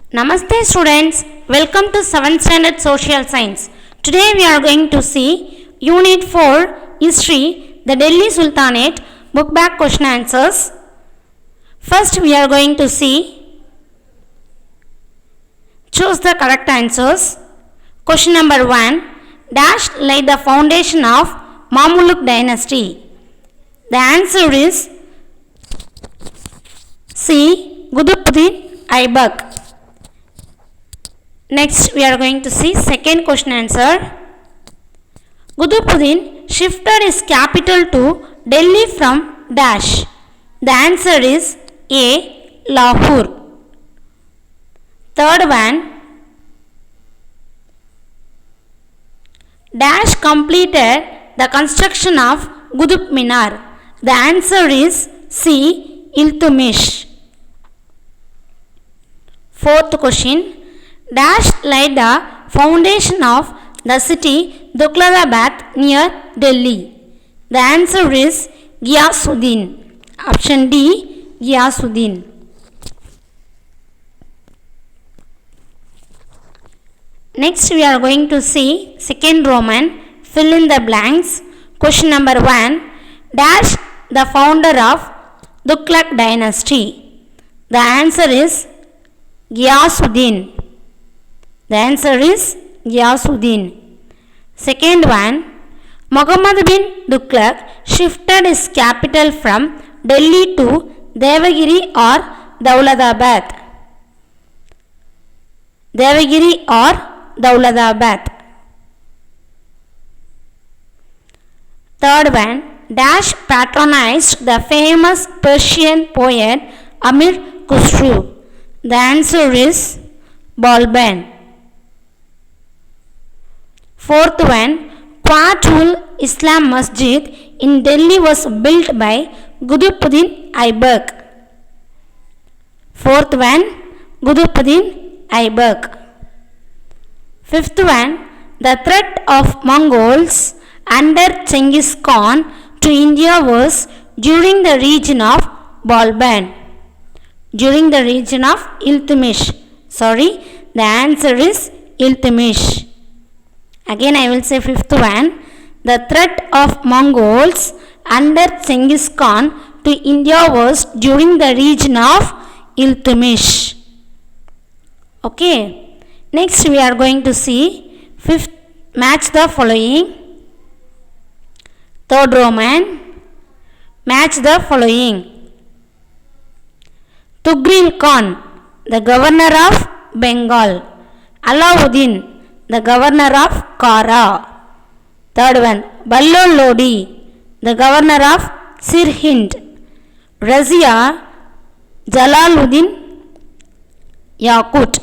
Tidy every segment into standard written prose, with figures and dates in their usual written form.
Namaste students, welcome to 7th standard social science. Today we are going to see Unit 4 History, the Delhi Sultanate, book back question answers. First we are going to see, choose the correct answers. Question number 1, Dash laid the foundation of Mamluk dynasty. The answer is C. Qutbuddin Aibak. Next we are going to see second question answer. Qutbuddin shifted his capital to Delhi from Dash. The answer is A. Lahore. Third one, Dash completed the construction of Qutb Minar. The answer is C. Iltutmish. Fourth question, Dash laid the foundation of the city Dukladabad near Delhi. The answer is Ghiyasuddin. Option D, Ghiyasuddin. Next we are going to see second Roman, fill in the blanks. Question number 1, Dash the founder of Tughlaq dynasty. The answer is Ghiyasuddin. The answer is Ghiyasuddin. Second one, Muhammad bin Tughlaq shifted his capital from Delhi to Devagiri or Daulatabad. Devagiri or Daulatabad. Third one, Dash patronized the famous Persian poet Amir Khusro. The answer is Balban. Fourth one, Quatul Islam Masjid in Delhi was built by Qutbuddin Aibak. Fourth one, Qutbuddin Aibak. Fifth one, the threat of Mongols under Genghis Khan to India was during the region of Balban. During the region of Iltutmish. The answer is Iltutmish. Again I will say fifth one, the threat of Mongols under Genghis Khan to India was during the region of Iltutmish. Okay. Next we are going to see fifth, match the following. Third Roman, match the following. Tughril Khan, the governor of Bengal. Alauddin, the governor of Kara. Third one, Ballol Lodi, the governor of Sirhind. Razia Jalaluddin Yakut.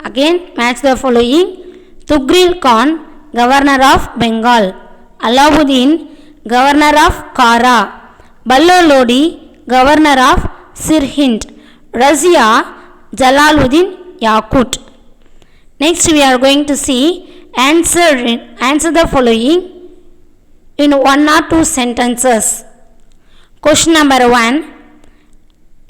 Again, match the following. Tughril Khan, governor of Bengal. Alauddin, governor of Kara. Ballol Lodi, governor of Sirhind. Razia Jalaluddin Yakut. Next we are going to see answer the following in 1 or 2 sentences. Question number 1,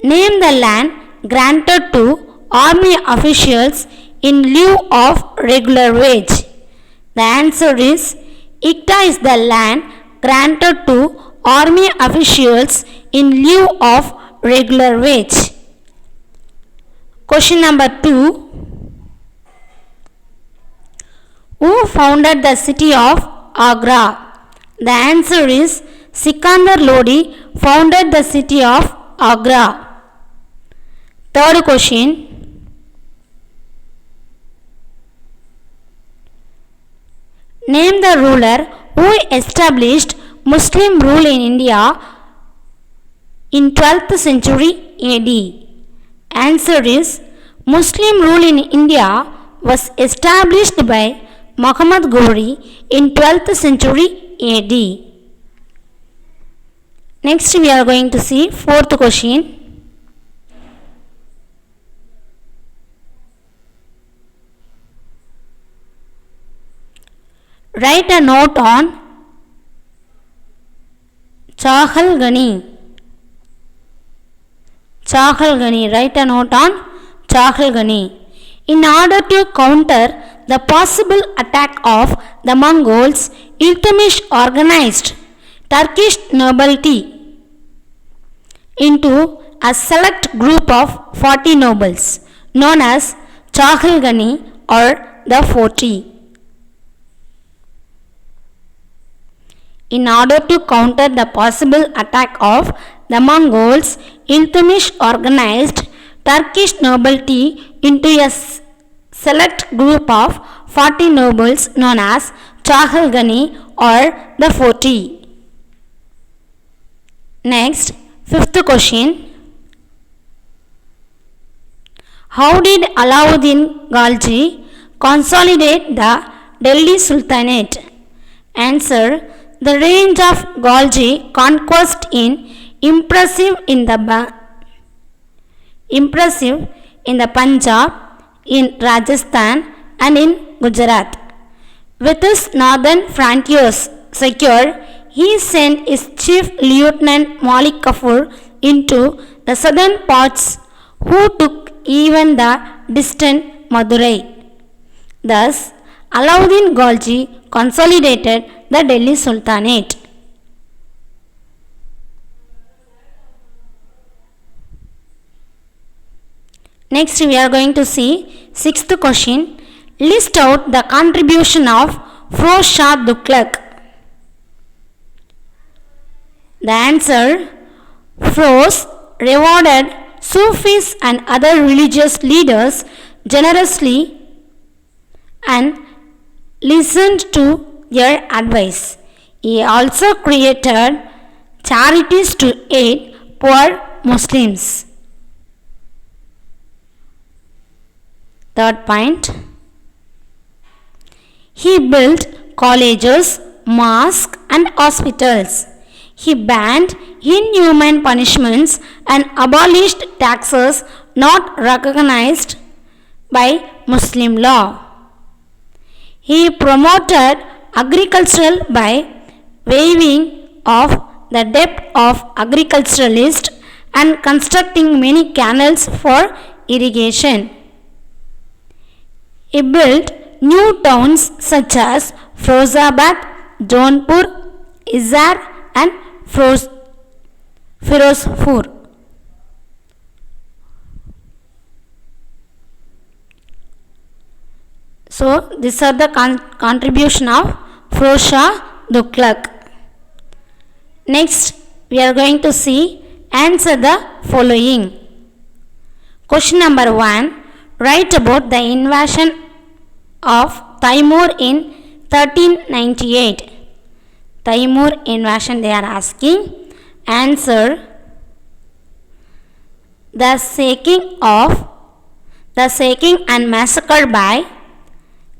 name the land granted to army officials in lieu of regular wage. The answer is Ikta is the land granted to army officials in lieu of regular wage. Question number 2, who founded the city of Agra? The answer is Sikandar Lodi founded the city of Agra. Third question, name the ruler who established Muslim rule in India in 12th century AD. Answer is Muslim rule in India was established by Muhammad Ghori in 12th century AD. Next we are going to see fourth question. Write a note on Chahalgani. Chahalgani. Write a note on Chahalgani. In order to counter the possible attack of the Mongols, Iltutmish organized Turkish nobility into a select group of 40 nobles known as Chahalgani or the 40. In order to counter the possible attack of the Mongols, Iltutmish organized Turkish nobility into a select group of 40 nobles known as Chahalgani or the 40. Next, fifth question. How did Alauddin Khalji consolidate the Delhi Sultanate? Answer. The range of Khalji conquest is impressive in the Punjab, in Rajasthan and in Gujarat. With his northern frontiers secure, he sent his chief lieutenant Malik Kafur into the southern parts, who took even the distant Madurai. Thus, Alauddin Khalji consolidated the Delhi Sultanate. Next, we are going to see sixth question. List out the contribution of Firoz Shah Tughlaq. The answer. Firoz rewarded Sufis and other religious leaders generously and listened to their advice. He also created charities to aid poor Muslims. Third point. He built colleges, mosques and hospitals. He banned inhuman punishments and abolished taxes not recognized by Muslim law. He promoted agriculture by waiving off the debt of agriculturalists and constructing many canals for irrigation. He built new towns such as Firozabad, Jaunpur, Hisar and Firozpur. So, these are the contribution of Firoz Shah Tughlaq. Next, we are going to see answer the following. Question number 1. Write about the invasion of Taimur in 1398. Taimur invasion they are asking. Answer. The sacking and massacre by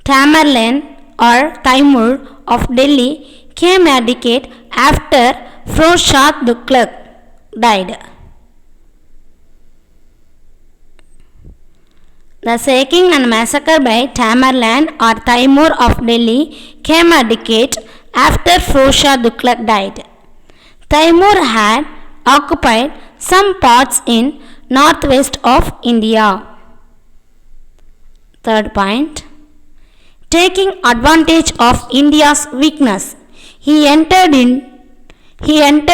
Tamerlane or Taimur of Delhi came a decade after Firoz Shah Tughlaq died. The sacking and massacre by Tamerlane or Taimur of Delhi came a decade after Firoz Shah Tughlaq died. Taimur had occupied some parts in northwest of India. Third point. Taking advantage of India's weakness, he entered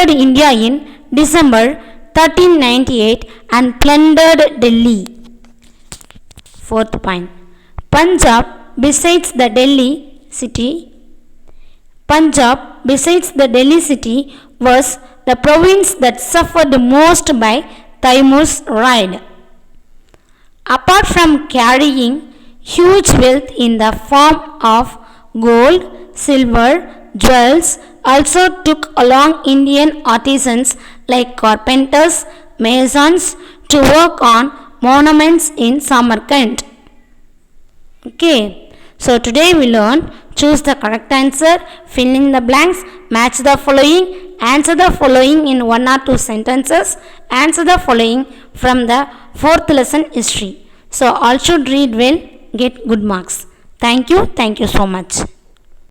India in December 1398 and plundered Delhi. Fourth point. Punjab besides the Delhi city was the province that suffered most by Taimur's raid. Apart from carrying huge wealth in the form of gold, silver, jewels, also took along Indian artisans like carpenters, masons to work on monuments in Samarkand. Okay, so today we learned choose the correct answer, fill in the blanks, match the following, answer the following in 1 or 2 sentences, answer the following from the 4th lesson history. So all should read well, get good marks. Thank you so much.